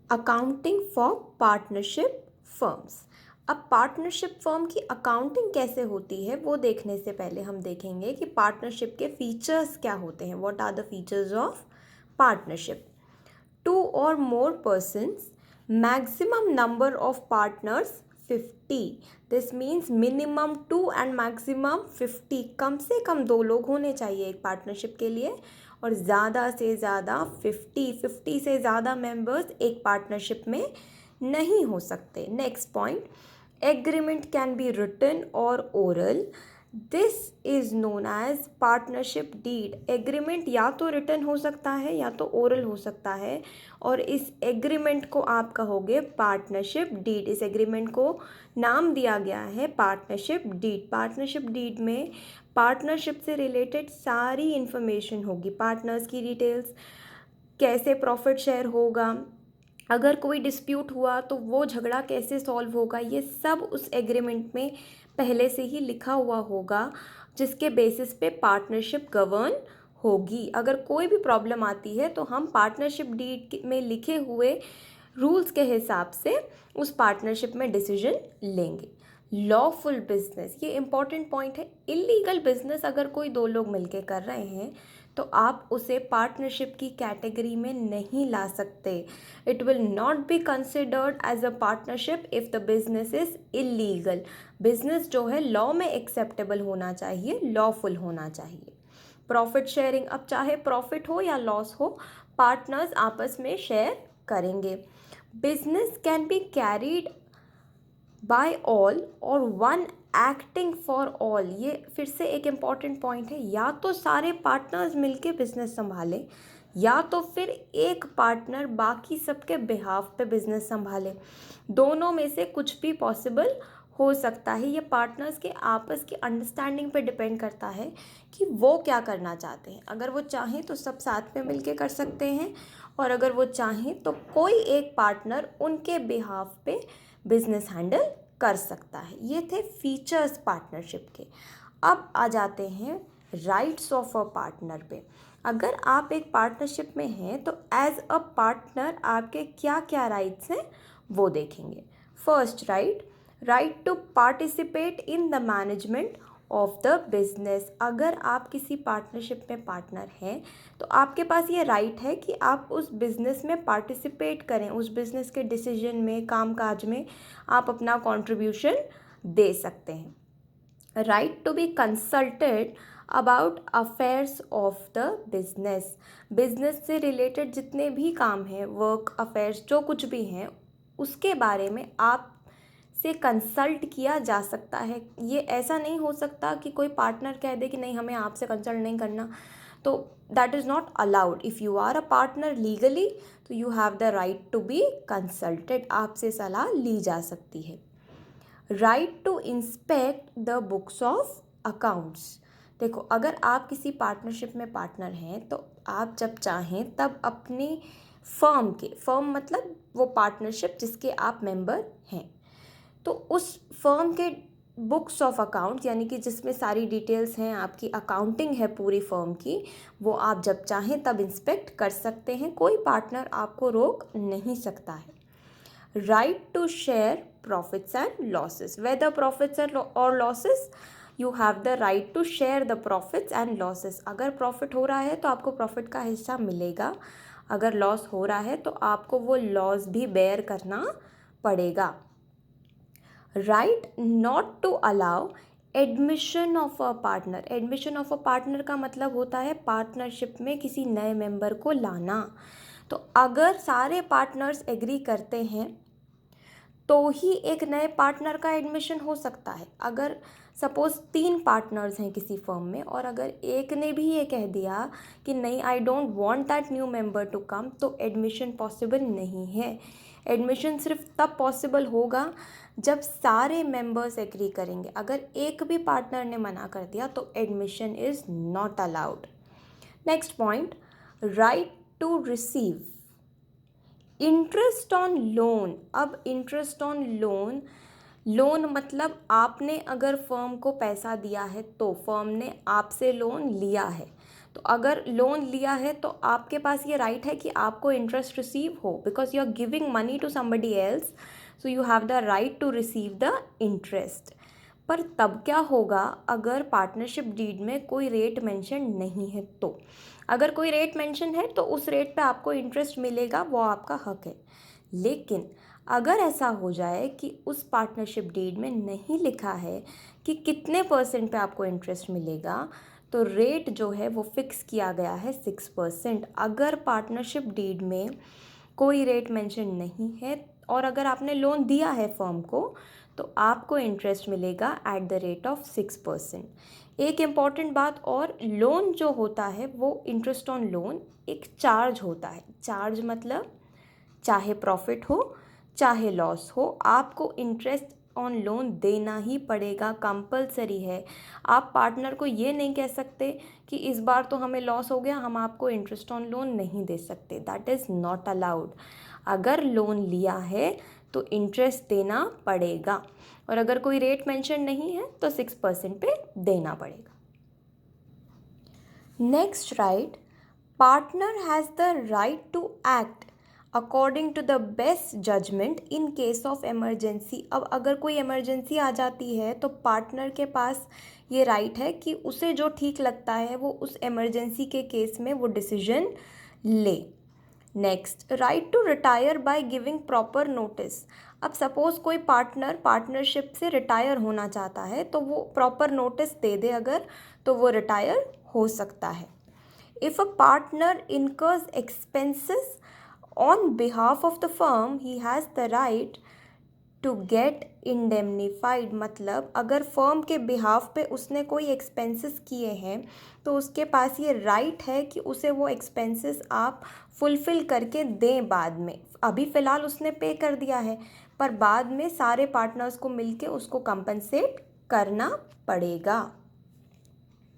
Accounting for partnership firms. अब partnership firm की accounting कैसे होती है वो देखने से पहले हम देखेंगे कि पार्टनरशिप के फीचर्स क्या होते हैं। What are the features of partnership? 2 or more persons, maximum number of partners 50. This means minimum 2 and maximum 50। कम से कम 2 लोग होने चाहिए एक पार्टनरशिप के लिए, और ज़्यादा से ज़्यादा 50 से ज़्यादा मेंबर्स एक पार्टनरशिप में नहीं हो सकते। Next point, agreement can be written और oral. This is known as partnership deed. Agreement या तो रिटन हो सकता है या तो ओरल हो सकता है, और इस एग्रीमेंट को आप कहोगे पार्टनरशिप डीड। इस एग्रीमेंट को नाम दिया गया है पार्टनरशिप डीड। पार्टनरशिप डीड में पार्टनरशिप से रिलेटेड सारी इन्फॉर्मेशन होगी। पार्टनर्स की डिटेल्स, कैसे प्रॉफिट शेयर होगा, अगर कोई डिस्प्यूट हुआ तो वो झगड़ा कैसे सॉल्व होगा, ये सब उस एग्रीमेंट में पहले से ही लिखा हुआ होगा, जिसके बेसिस पे पार्टनरशिप गवर्न होगी। अगर कोई भी प्रॉब्लम आती है तो हम पार्टनरशिप डीड में लिखे हुए रूल्स के हिसाब से उस पार्टनरशिप में डिसीजन लेंगे। लॉफुल बिजनेस, ये इंपॉर्टेंट पॉइंट है। इलीगल बिजनेस अगर कोई 2 लोग मिलके कर रहे हैं तो आप उसे पार्टनरशिप की कैटेगरी में नहीं ला सकते। It will not be considered as a partnership if the business is illegal. Business जो है लॉ में एक्सेप्टेबल होना चाहिए, लॉफुल होना चाहिए। प्रॉफिट शेयरिंग, अब चाहे प्रॉफिट हो या लॉस हो, पार्टनर्स आपस में शेयर करेंगे। Business can be carried bye all और वन एक्टिंग फॉर ऑल। ये फिर से एक इम्पॉर्टेंट पॉइंट है। या तो सारे पार्टनर्स मिलके बिजनेस संभालें, या तो फिर एक पार्टनर बाकी सबके बिहाफ पे बिजनेस संभाले। दोनों में से कुछ भी पॉसिबल हो सकता है। ये पार्टनर्स के आपस की अंडरस्टैंडिंग पे डिपेंड करता है कि वो क्या करना चाहते हैं। अगर वो चाहें तो सब साथ में मिलके कर सकते हैं, और अगर वो चाहें तो कोई एक पार्टनर उनके बिहाफ पे बिजनेस हैंडल कर सकता है। ये थे फीचर्स पार्टनरशिप के। अब आ जाते हैं राइट्स ऑफ अ पार्टनर पे। अगर आप एक पार्टनरशिप में हैं तो एज अ पार्टनर आपके क्या क्या राइट्स हैं वो देखेंगे। First right, right to participate in the management of the business. अगर आप किसी पार्टनरशिप में पार्टनर हैं तो आपके पास ये राइट है कि आप उस बिज़नेस में पार्टिसिपेट करें, उस बिज़नेस के डिसीजन में, कामकाज में आप अपना कंट्रीब्यूशन दे सकते हैं। Right to be consulted about affairs of the business. Business से रिलेटेड जितने भी काम हैं, वर्क अफेयर्स जो कुछ भी हैं, उसके बारे में आप से कंसल्ट किया जा सकता है। ये ऐसा नहीं हो सकता कि कोई पार्टनर कह दे कि नहीं हमें आपसे कंसल्ट नहीं करना, तो that is not allowed. If you are a partner legally तो you have the right to be consulted, आपसे सलाह ली जा सकती है। Right to inspect the books of accounts. देखो, अगर आप किसी पार्टनरशिप में पार्टनर हैं तो आप जब चाहें तब अपनी फर्म मतलब वो पार्टनरशिप जिसके आप मेंबर हैं, तो उस फर्म के बुक्स ऑफ अकाउंट यानी कि जिसमें सारी डिटेल्स हैं, आपकी अकाउंटिंग है पूरी फर्म की, वो आप जब चाहें तब इंस्पेक्ट कर सकते हैं। कोई पार्टनर आपको रोक नहीं सकता है। Right to share profits and losses, whether profits और losses, you have the right to share the profits and losses. अगर प्रॉफिट हो रहा है तो आपको प्रॉफिट का हिस्सा मिलेगा, अगर लॉस हो रहा है तो आपको वो लॉस भी बेयर करना पड़ेगा। Right not to allow admission of a partner. Admission of a partner का मतलब होता है पार्टनरशिप में किसी नए मेंबर को लाना। तो अगर सारे पार्टनर्स एग्री करते हैं तो ही एक नए पार्टनर का एडमिशन हो सकता है। अगर सपोज़ 3 पार्टनर्स हैं किसी फर्म में, और अगर एक ने भी ये कह दिया कि नहीं I don't want that new member to come, तो एडमिशन पॉसिबल नहीं है। एडमिशन सिर्फ तब पॉसिबल होगा जब सारे मेंबर्स एग्री करेंगे। अगर एक भी पार्टनर ने मना कर दिया तो admission is not allowed. Next point, right to receive interest on loan. अब इंटरेस्ट ऑन लोन, लोन मतलब आपने अगर फर्म को पैसा दिया है तो फर्म ने आपसे लोन लिया है, तो अगर लोन लिया है तो आपके पास ये राइट है कि आपको इंटरेस्ट रिसीव हो, because you are giving money to somebody else, so you have the right to receive the interest. पर तब क्या होगा अगर पार्टनरशिप डीड में कोई रेट मेंशन नहीं है? तो अगर कोई रेट मेंशन है तो उस रेट पे आपको इंटरेस्ट मिलेगा, वो आपका हक है। लेकिन अगर ऐसा हो जाए कि उस पार्टनरशिप डीड में नहीं लिखा है कि कितने % पे आपको इंटरेस्ट मिलेगा, तो रेट जो है वो फिक्स किया गया है 6%। अगर पार्टनरशिप डीड में कोई रेट मेंशन नहीं है और अगर आपने लोन दिया है फर्म को, तो आपको इंटरेस्ट मिलेगा एट द रेट ऑफ 6%। एक इम्पॉर्टेंट बात और, लोन जो होता है वो इंटरेस्ट ऑन लोन एक चार्ज होता है। चार्ज मतलब चाहे प्रॉफिट हो चाहे लॉस हो, आपको इंटरेस्ट ऑन लोन देना ही पड़ेगा, कंपलसरी है। आप पार्टनर को ये नहीं कह सकते कि इस बार तो हमें लॉस हो गया, हम आपको इंटरेस्ट ऑन लोन नहीं दे सकते, दैट इज़ नॉट अलाउड। अगर लोन लिया है तो इंटरेस्ट देना पड़ेगा, और अगर कोई रेट मेंशन नहीं है तो 6% पे देना पड़ेगा। Next right, partner has the right to act according to the best judgement in case of emergency. अब अगर कोई एमरजेंसी आ जाती है तो पार्टनर के पास ये राइट है कि उसे जो ठीक लगता है वो उस एमरजेंसी के केस में वो डिसीजन ले। Next, right to retire by giving proper notice. अब सपोज़ कोई पार्टनर पार्टनरशिप से रिटायर होना चाहता है तो वो प्रॉपर नोटिस दे दे अगर, तो वो रिटायर हो सकता है। If a partner incurs expenses on behalf of the firm, he has the right to get indemnified। मतलब अगर फर्म के बिहाफ पे उसने कोई एक्सपेंसेस किए हैं तो उसके पास ये राइट है कि उसे वो एक्सपेंसेस आप फुलफ़िल करके दें बाद में। अभी फ़िलहाल उसने पे कर दिया है, पर बाद में सारे पार्टनर्स को मिलके उसको कंपनसेट करना पड़ेगा।